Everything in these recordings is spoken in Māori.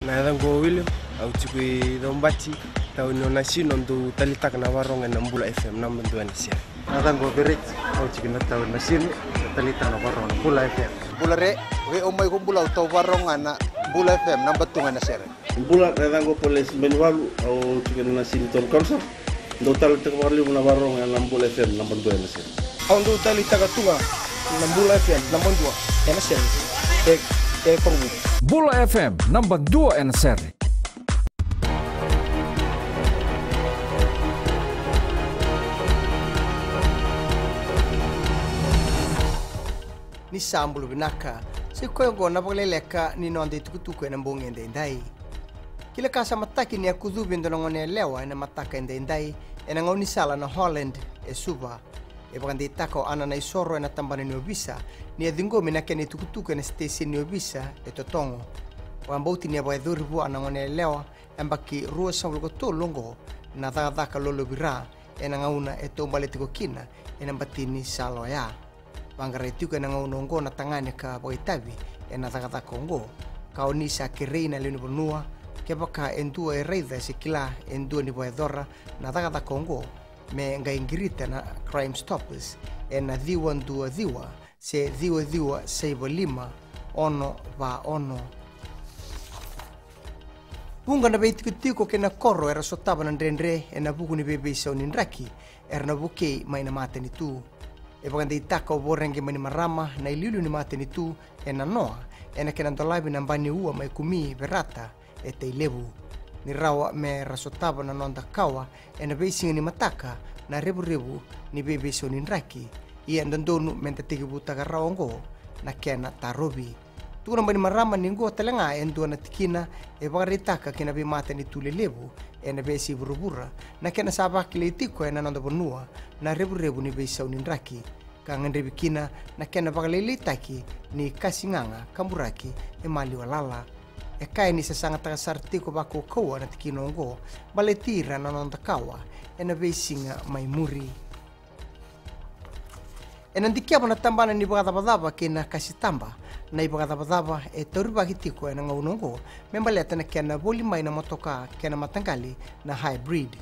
Nadango William au chukui dombati tau nona sino ndu talita kana waronga na Mbula FM na mbendu anisia. Nadango Berit au chukui na tau na sino talita na waronga Mbula FM. Mbula re we omai ko Mbula tau waronga na Mbula FM na mbendu anisia. Mbula nadango polis menwalu au chukui na sino ton konser ndu talita na waronga na Mbula FM na mbendu anisia. Au ndu talita katunga na Mbula FM na mbendu anisia. Mbula FM namba 2 NSR. Ni sambulu binaka si koyongo na pagleleka ni nonde tukutuku na mbongende ndai. Kila kasa mataki ni akudubi ndonongone lewa na mataka ndai ena ngoni sala na Holland e suba. E bagandi tako ana na isoro na tambana ni obisa ni adingo minake ni tukutuku na station ni obisa e totongo. Wambauti ni abae dhuribu ana ngone lewa ambaki rua samluko to longo na dhaka lolo bira ena ngauna e tombale tiko kina ena batini salo ya. Bangare tuka na ngaunongo na tangane ka boitabi ena dhaka kongo. Kaonisa kireina lino bonua kebaka endua e reida sikila endua ni boe dhora na dhaka kongo. Me ngaingirita na Crime Stoppers ena dhiwa se dhiwa seibo lima ono va ono. Bunga na beitiko kena korro era sotaba na ndendre ena buku ni bebe sa unindraki era na buke mai na mate ni tu. E baganda itaka o borenge mani marama na ililu ni mate ni tu ena noa ena kena ndolabi na mbani ua mai kumi berata e te ilebu. Ni rawa me rasotaba na nonda kawa ena beisinga ni mataka na rebu ni bebe sa unindraki ia ndondonu menta tigibu taga raongo na kena tarobi. Tuna mbani marama ningo talenga endua na tikina e bagaritaka kena be mata ni tulelebu ena besi burubura na kena sabaki leitiko ena nonda bonua na rebu ni besa unindraki kangen rebikina na kena bagalelitaki ni kasinganga kamburaki e mali walala e kai ni sasanga taga sartiko bako kawa na tikinongo baletira na nonda kawa ena besinga maimuri. Ena ndikiaba na tambana ni bagadabadaba kena kasitamba na ibagadabadaba e tauriba hitiko ena ngaunongo membaleta na kena bolimai na motoka kena matangali na hybrid.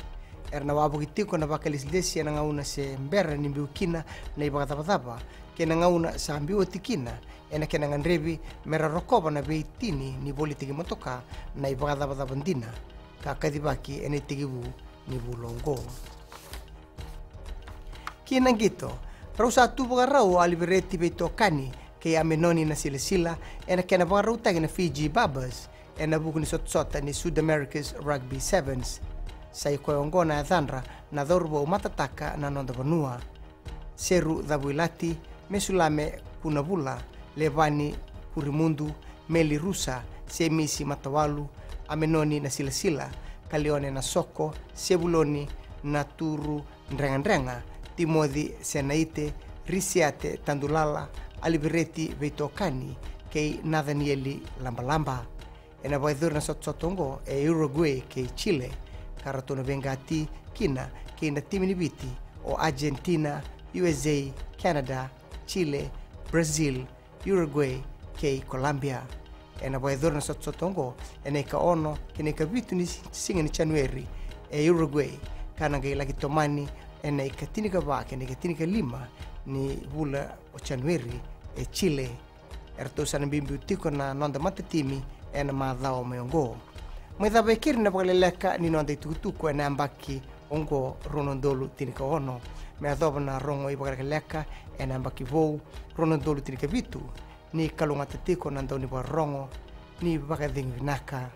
Erna wabu hitiko na bakalislesi ena ngauna se mbera ni mbiukina na ibagadabadaba kena ngauna sa mbiwa tikina ena kena ngandrebi mera rokoba na beitini ni boli tigi motoka na ibagadabadaba ndina kakadibaki ene tigibu ni bulongo. Kina ngito rausa tu bagarau alibereti beito kani ke amenoni na sila ena kena bagarau tagi na Fiji Babas ena buku ni sotsota ni South America's Rugby Sevens sai koyongo na dhanra na dhorbo matataka na nonda vanua seru dhabuilati mesulame kunabula levani kurimundu meli rusa semisi matawalu amenoni na sila kalione na soko sebuloni na turu ndrenga Timothy Senaite, Risiate Tandulala, Alibereti Veitokani, kei Nathanieli Lambalamba. Ena baidhur na sotsotongo e Uruguay kei Chile, karatona vengati kina kei na timinibiti o Argentina, USA, Canada, Chile, Brazil, Uruguay kei Colombia. Ena baidhur na sotsotongo ena ika ono kena ika vitu ni singa ni Januari e Uruguay, kana kei lagi tomani ena ikatinika bake ena ikatinika lima ni bula o Januari e Chile erto sana bimbi utiko na nonda matatimi ena madhao mayongo mwedha bekiri na bagaleleka ni nonda itukutuko ena ambaki ongo ronondolu tinika ono meadhoba na rongo ibagaleleka ena ambaki vou ronondolu tinika vitu ni kalunga tatiko na ndoni ba rongo ni bagading vinaka.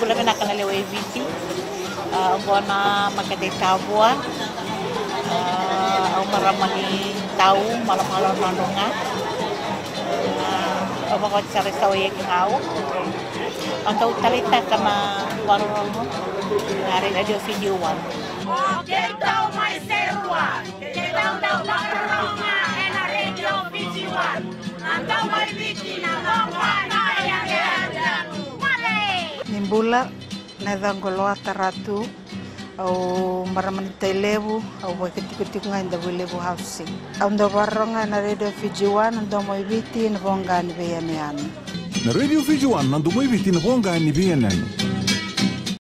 Bula na kana lewe viti ngona makade tabua au maramani tau malam-malam nandonga apa ko cari tahu ye ngau atau talita kama warono hari radio video one tau mai serua tau warono ena radio video one andau mai viti na ngona ya Nimbula na dhangoloa taratu au maramanita levu au wakati ngai nda levu housing au ndo waronga na radio Fiji One ndo moiviti na vonga ni beyaneani na radio Fiji One ndo moiviti na vonga ni beyaneani